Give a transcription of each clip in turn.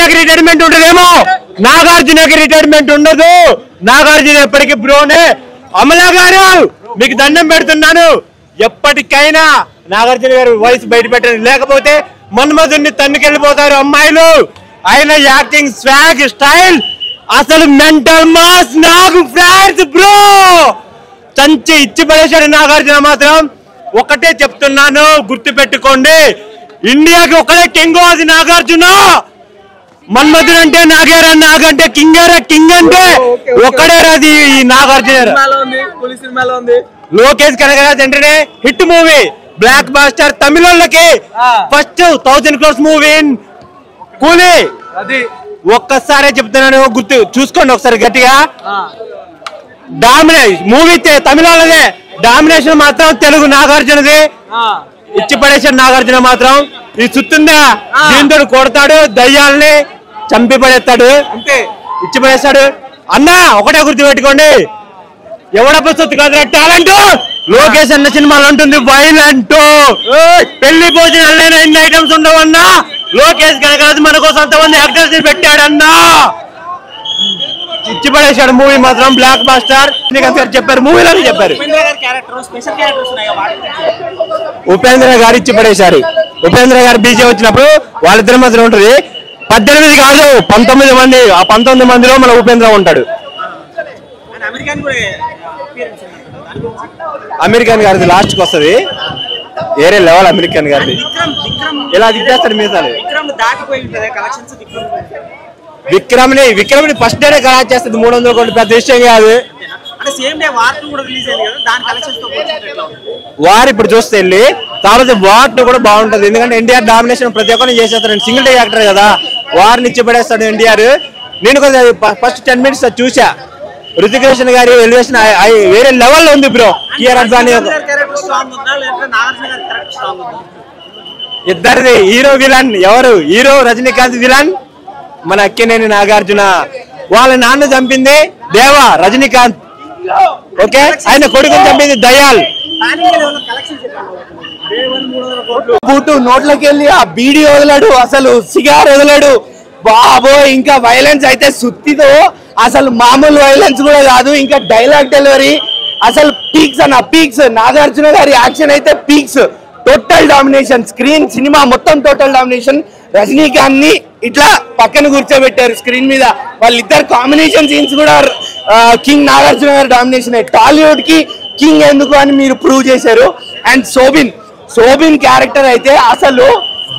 నాగార్జునకి retirement ఉంటదేమో, నాగార్జునకి retirement ఉండదు. నాగార్జున ఎప్పటికీ బ్రోనే. అమలా గారు మీకు దండం పెడుతున్నాను, ఎప్పటికైనా నాగార్జున గారు వయసు బయట పెట్టండి, లేకపోతే మన్మధుని తన్నుకెళ్ళిపోతారు అమ్మాయిలు. ఆయన యాక్టింగ్, స్వాగ్, స్టైల్ అసలు మెంటల్ మాస్. నాకు ఫ్రాన్స్ బ్రో చంచి ఇచ్చి పడేశాడు నాగార్జున మాత్రం. ఒకటే చెప్తున్నాను, గుర్తు పెట్టుకోండి, ఇండియాకి ఒకటే కింగ్, అది నాగార్జున. మన్మధుడు అంటే నాగేరా, నాగంటే కింగేరా, కింగ్ అంటే ఒక్కడే రాది ఈ నాగార్జున. లోకేష్ కనగరాజ్ అంటేనే హిట్ మూవీ, బ్లాక్ బాస్టర్. తమిళకి ఫస్ట్ 1000 crores మూవీ కూలీ. ఒక్కసారే చెప్తున్నాను, గుర్తు చూసుకోండి ఒకసారి గట్టిగా. డామినేషన్ మూవీ తమిళదే, డామినేషన్ మాత్రం తెలుగు నాగార్జునది. ఇచ్చి పడేశాడు నాగార్జున మాత్రం. ఈ చుట్టుందా దీంతో కొడతాడు, దయ్యాల్ని చంపి పడేస్తాడు, ఇచ్చి పడేస్తాడు. అన్నా ఒకటే గుర్తు పెట్టుకోండి, ఎవడప్ప సొత్తు కాదు టాలెంట్. లోకేష్ అన్న సినిమాలు ఉంటుంది వైలెంట్, పెళ్లి భోజనాలు ఎన్ని ఐటమ్స్ ఉండవన్నా. లోకేష్ కనకరాజు మన కోసం అంతమంది యాక్టర్స్ పెట్టాడన్నా, ఇచ్చి పడేశాడు మూవీ మాత్రం బ్లాక్ బాస్టర్. చెప్పారు మూవీలో చెప్పారు, ఉపేంద్ర గారు ఇచ్చి పడేశారు. ఉపేంద్ర గారు బీజే వచ్చినప్పుడు వాళ్ళిద్దరి మధ్యలో ఉంటుంది. 18 కాదు 19 మంది, ఆ 19 మందిలో మన ఉపేంద్ర ఉంటాడు. అమెరికన్ గారిది లాస్ట్ కి వస్తుంది, వేరే లెవెల్ అమెరికన్ గారిది. ఇలా దిగ్గేస్తాడు మీసాలు. విక్రమ్ని ఫస్ట్ డే కలెక్ట్ చేస్తుంది 300 కోట్లు, పెద్ద విషయం కాదు. వారు ఇప్పుడు చూస్తే వెళ్ళి తర్వాత వార్ కూడా బాగుంటది, ఎందుకంటే ఎన్టీఆర్ డామినేషన్ ప్రతి ఒక్కరిని చేసేస్తాడు. సింగిల్ డే యాక్టర్ కదా, వారిని ఇచ్చి పడేస్తాడు ఎన్టీఆర్. నేను కూడా ఫస్ట్ 10 minutes చూసా. రుతిక్ రోషన్ గారి ఎలివేషన్ వేరే లెవెల్లో ఉంది బ్రో. కియారా అడ్వాణి ఇద్దరిది హీరో విలన్. ఎవరు హీరో? రజనీకాంత్ విలన్, మన అక్కినేని నాగార్జున. వాళ్ళ నాన్న చంపింది దేవా, రజనీకాంత్. ఓకే, ఆయన కొడుకుని చంపింది దయాల్. బూటు నోట్లోకి వెళ్ళి ఆ బీడీ వదిలాడు, అసలు సిగార్ వదిలాడు బాబో. ఇంకా వైలెన్స్ అయితే సుత్తితో, అసలు మామూలు వైలెన్స్ కూడా కాదు. ఇంకా డైలాగ్ డెలివరీ అసలు పీక్స్ అన్న పీక్స్. నాగార్జున గారి యాక్షన్ అయితే peaks. Total domination, screen cinema మొత్తం టోటల్ డామినేషన్. రజనీకాంత్ ని ఇట్లా పక్కన కూర్చోబెట్టారు స్క్రీన్ మీద. వాళ్ళిద్దరు కాంబినేషన్ సీన్స్ కూడా కింగ్ నాగార్జున గారి డామినేషన్. టాలీవుడ్ కి కింగ్ ఎందుకు అని మీరు ప్రూవ్ చేశారు. అండ్ శోభిన్ క్యారెక్టర్ అయితే అసలు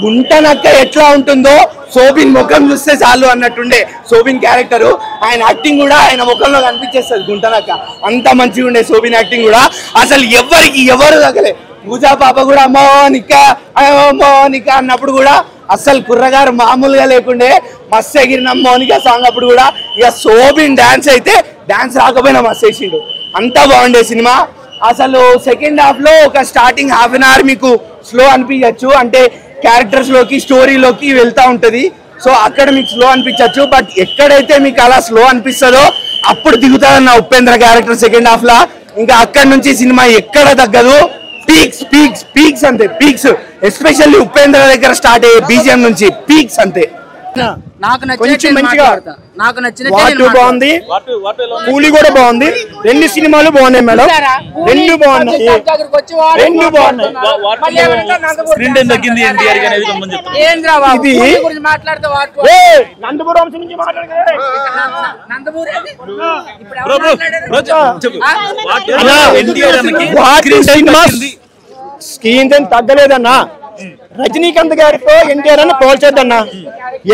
గుంటనక్క ఎట్లా ఉంటుందో శోభిన్ ముఖం చూస్తే చాలు అన్నట్టుండే శోభిన్ క్యారెక్టర్. ఆయన యాక్టింగ్ కూడా ఆయన ముఖంలో కనిపించేస్తుంది గుంటనక్క, అంత మంచిగా ఉండే శోభిన్ యాక్టింగ్ కూడా. అసలు ఎవరు తగ్గలే. పూజా పాప కూడా మోనిక అన్నప్పుడు కూడా అసలు కుర్రగారు మామూలుగా లేకుండే, మస్తు ఎగిరిన మోనిక సాంగ్ అప్పుడు కూడా. ఇక శోభిన్ డాన్స్ అయితే డాన్స్ రాకపోయినా మస్తు వేసిండు, అంతా బాగుండే సినిమా. అసలు సెకండ్ హాఫ్ లో ఒక స్టార్టింగ్ ½ an hour మీకు స్లో అనిపించచ్చు, అంటే క్యారెక్టర్స్ లోకి స్టోరీలోకి వెళ్తా ఉంటది. సో అక్కడ మీకు స్లో అనిపించచ్చు. బట్ ఎక్కడైతే మీకు అలా స్లో అనిపిస్తుందో అప్పుడు దిగుతాదన్న ఉపేంద్ర క్యారెక్టర్ సెకండ్ హాఫ్ లా. ఇంకా అక్కడ నుంచి సినిమా ఎక్కడ తగ్గదు. పీక్స్ పీక్స్ పీక్స్ అంతే, పీక్స్. ఎస్పెషల్లీ ఉపేంద్ర దగ్గర స్టార్ట్ అయ్యే బీజిఎం నుంచి పీక్స్ అంతే. కొంచెం మంచిగా వాటు బాగుంది, కూలీ కూడా బాగుంది. 2 సినిమాలు బాగున్నాయి మేడం, 2 బాగున్నాయి. స్క్రీన్ తగ్గలేదన్నా. రజనీకాంత్ గారితో ఎన్టీఆర్ అని పోల్చొద్దన్నా.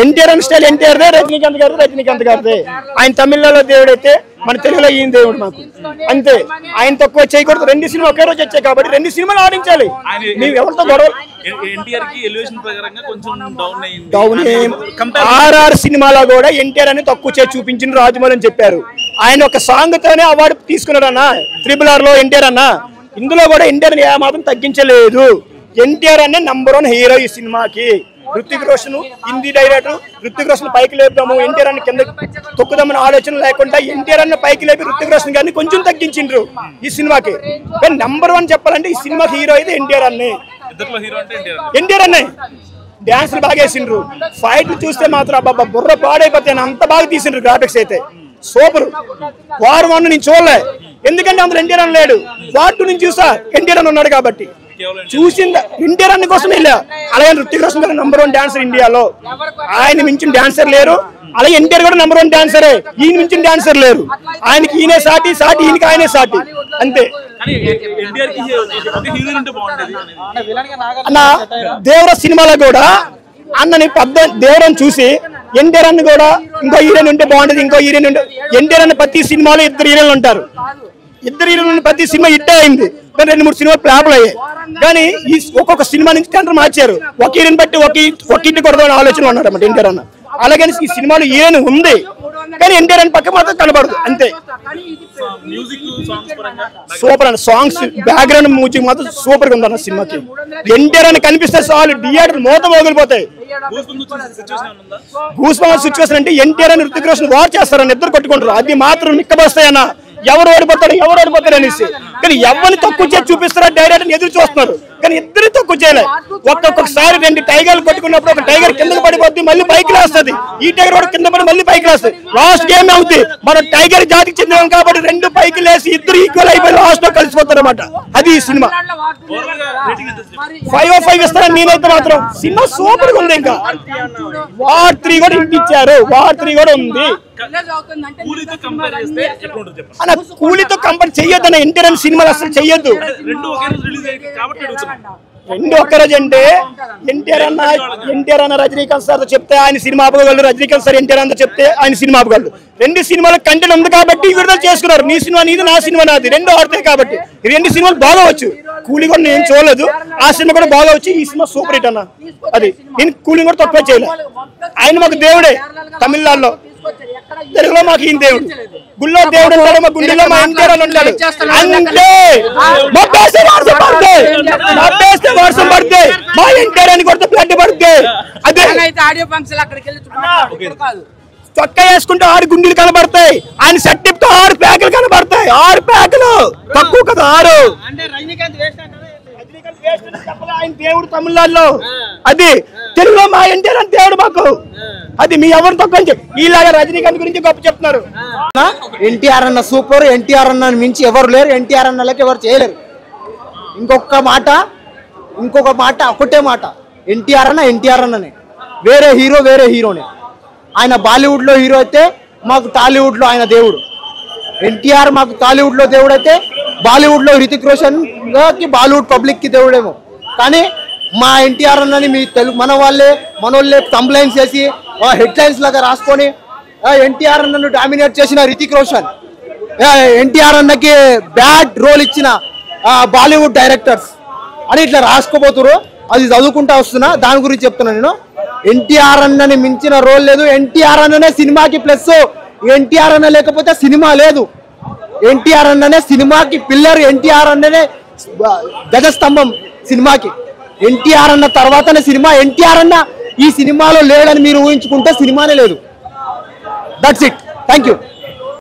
ఎన్టీఆర్ అని స్టైల్ ఎన్టీఆర్దే, రజనీకాంత్ గారిదే. ఆయన తమిళనాడులో దేవుడు అయితే మన తెలుగులో ఈయన దేవుడు మాకు అంతే. ఆయన తక్కువ చేయకూడదు. 2 సినిమాలు ఒకే రోజు వచ్చాయి కాబట్టి 2 సినిమాలు ఆడించాలి. మేము ఎవరితో గొడవ. RR సినిమాలో కూడా ఎన్టీఆర్ అని తక్కువ చేసి చూపించిన రాజమౌళి అని చెప్పారు. ఆయన ఒక సాంగ్ తోనే అవార్డు తీసుకున్నాడు అన్న. RRR లో ఎన్టీఆర్ అన్న. ఇందులో కూడా ఎన్టీఆర్ మాత్రం తగ్గించలేదు. ఎన్టీఆర్ అనే #1 హీరో ఈ సినిమాకి. రుతిక్ రోషన్ హిందీ డైరెక్టర్. రుతిక్ రోషన్ పైకి లేపుదాము, ఎన్టీఆర్ అని కింద తొక్కుదామని ఆలోచన లేకుండా ఎన్టీఆర్ అన్న పైకి లేపి రుతిక్ రోషన్ గారిని కొంచెం తగ్గించిండ్రు ఈ సినిమాకి. కానీ #1 చెప్పాలంటే ఈ సినిమాకి హీరో అయితే ఎన్టీఆర్ అన్నే. డాన్సులు బాగా వేసిండ్రు, ఫైట్లు చూస్తే మాత్రం అబ్బా బుర్ర పాడైపోతాయి, అంత బాగా తీసిండ్రు గ్రాఫిక్స్ అయితే సూపర్. వార్ 1 నేను చూడలే, ఎందుకంటే అందులో ఎన్టీఆర్ అన్న లేడు. వార్ 2 నుంచి చూసా, ఎన్టీఆర్ అన్న ఉన్నాడు కాబట్టి చూసిందా. ఎన్టీఆర్ అన్న కోసం వెళ్ళా. అలాగే హృతిక్ రోషన్ గారు నంబర్ 1 డాన్సర్ ఇండియాలో, ఆయన మించిన డాన్సర్ లేరు. అలాగే ఎన్టీఆర్ కూడా నంబర్ 1 డాన్సరే, ఈయన మించిన డాన్సర్ లేరు. ఆయనకి ఈయనే సాటి, ఈయనకి ఆయనే సాటి అంతే. అన్న దేవర సినిమాలో కూడా అన్నని దేవరని చూసి ఎన్టీఆర్ అన్న కూడా ఇంకో హీరోయిన్ ఉంటే బాగుంటది, ఇంకో హీరోయిన్ ఉంటే. ఎన్టీఆర్ అన్న ప్రతి సినిమాలో 2 హీరోయిన్లు ఉంటారు, 2 హీరోయిన్లు ప్రతి సినిమా హిట్ అయింది, 2-3 సినిమాలు ఫ్లాప్లు అయ్యాయి. కానీ ఈ ఒక్కొక్క సినిమా నుంచి టెండర్ మార్చారు, ఒక హీరోయిన్ బట్టి ఒక ఇంటి కొడదామని ఆలోచన ఉన్నాడు అన్నమాట ఎన్టీఆర్ అన్న. అలాగే ఈ సినిమాలో హీరోయిన్ ఉంది కానీ ఎన్టీఆర్ అన్న పక్క మాత్రం కనబడదు అంతే. సూపర్ అన్న, సాంగ్స్ బ్యాక్గ్రౌండ్ మ్యూజిక్ మాత్రం సూపర్ గా ఉంది అన్న సినిమాకి. ఎన్టీఆర్ అని కనిపిస్తే చాలు థియేటర్ మూత మోగిలిపోతాయి. గూస్ బంప్స్ సిచ్యువేషన్ అంటే ఎన్టీఆర్ అని హృతిక్ రోషన్ వార్ చేస్తారని ఇద్దరు కొట్టుకుంటారు, అది మాత్రం నిక్కబస్తాయన్న. ఎవరు ఓడిపోతారు అనేసి. కానీ ఎవరిని తక్కువ చేసి చూపిస్తారా డైరెక్ట్ ఎదురు చూస్తున్నారు, కానీ ఇద్దరు తక్కువ చేయలే. ఒక్కొక్కసారి 2 టైగర్లు కొట్టుకున్నప్పుడు ఒక టైగర్ కిందకి పడిపోద్ది, మళ్ళీ పైకి లేస్తుంది, ఈ టైగర్ కూడా కింద పడి మళ్ళీ పైకి లేస్తుంది. లాస్ట్ గేమ్ అవుతుంది, మన టైగర్ జాతికి చెందినాం కాబట్టి 2 పైకి లేసి ఇద్దరు ఈక్వల్ అయిపోయి లాస్ట్ లో కలిసిపోతారు అనమాట. అది ఈ సినిమా 5/5 ఇస్తారని నేనైతే మాత్రం. సినిమా సూపర్ గా ఉంది. ఇంకా వార్ 3 కూడా ఇంటిచ్చారు, వార్ 3 కూడా ఉంది అన్న. కూలీతో కంపేర్ చెయ్యొద్దు అన్న, ఎన్టీఆర్ సినిమాలు అసలు చెయ్యొద్దు. 2 ఒక్క రోజు అంటే ఎన్టీఆర్ అన్న రజనీకాంత్ సార్ చెప్తే ఆయన సినిమా ఆపగలరు, రజనీకాంత్ సార్ ఎన్టీఆర్ అన్న చెప్తే ఆయన సినిమా ఆపగలరు. 2 సినిమాలకు కంటెంట్ ఉంది కాబట్టి విడుదల చేసుకున్నారు. నీ సినిమా నీది, నా సినిమా నాది, 2 ఆడతాయి కాబట్టి. 2 సినిమాలు బాగవచ్చు. కూలీ కూడా నేను చూడలేదు, ఆ సినిమా కూడా బాగవచ్చు. ఈ సినిమా సూపర్ హిట్ అన్న. అది నేను కూలీ కూడా తక్కువ చేయలేదు. ఆయన మాకు దేవుడే, తమిళనాడులో, తెలుగులో మాకు ఈయన దేవుడు. గుళ్ళో దేవుడు ఉంటాడు, మా గుండెల్లో మా ఎన్టీఆర్ అని ఉంటాడు అంతే. వర్షం పడితే మా ఎన్టీఆర్ అని కొడితే బ్లడ్ పడితే అదే. చొక్కా వేసుకుంటే 6 గుండెలు కనబడతాయి, ఆయన సెట్టిప్తో 6 ప్యాకులు కనబడతాయి. 6 ప్యాకులు తక్కువ కదా, 6. ఆయన దేవుడు తమిళనాడులో, అది తెలుగులో మా ఎన్టీఆర్ అని దేవుడు మాకు. అది మీ ఎవరు తక్కువ ఇలాగా రజనీకాంత్ గురించి గొప్ప చెప్తున్నారు. ఎన్టీఆర్ అన్న సూపర్, ఎన్టీఆర్ అన్న మించి ఎవరు లేరు, ఎన్టీఆర్ అన్నలకి ఎవరు చేయలేరు. ఇంకొక మాట, ఒకటే మాట, ఎన్టీఆర్ అన్ననే. వేరే హీరోనే. ఆయన బాలీవుడ్ లో హీరో అయితే మాకు టాలీవుడ్ లో ఆయన దేవుడు. ఎన్టీఆర్ మాకు టాలీవుడ్ లో దేవుడు అయితే బాలీవుడ్ లో హృతిక్ రోషన్ కి బాలీవుడ్ పబ్లిక్ కి దేవుడేమో. కానీ మా ఎన్టీఆర్ అన్నని మీ మనోళ్ళే కంప్లైంట్స్ చేసి హెడ్లైన్స్ లాగా రాసుకొని ఎన్టీఆర్ అన్నను డామినేట్ చేసిన హృతిక్ రోషన్, ఎన్టీఆర్ అన్నకి బ్యాడ్ రోల్ ఇచ్చిన బాలీవుడ్ డైరెక్టర్స్ అని ఇట్లా రాసుకోబోతురు. అది చదువుకుంటా వస్తున్నా, దాని గురించి చెప్తున్నా నేను. ఎన్టీఆర్ అన్నని మించిన రోల్ లేదు. ఎన్టీఆర్ అన్ననే సినిమాకి ప్లస్. ఎన్టీఆర్ అన్న లేకపోతే సినిమా లేదు. ఎన్టీఆర్ అన్ననే సినిమాకి పిల్లర్. ఎన్టీఆర్ అన్ననే గజస్తంభం సినిమాకి. ఎన్టీఆర్ అన్న తర్వాతనే సినిమా. ఎన్టీఆర్ అన్న ఈ సినిమాలో లేడని మీరు ఊహించుకుంటే సినిమానే లేదు. That's it. Thank you.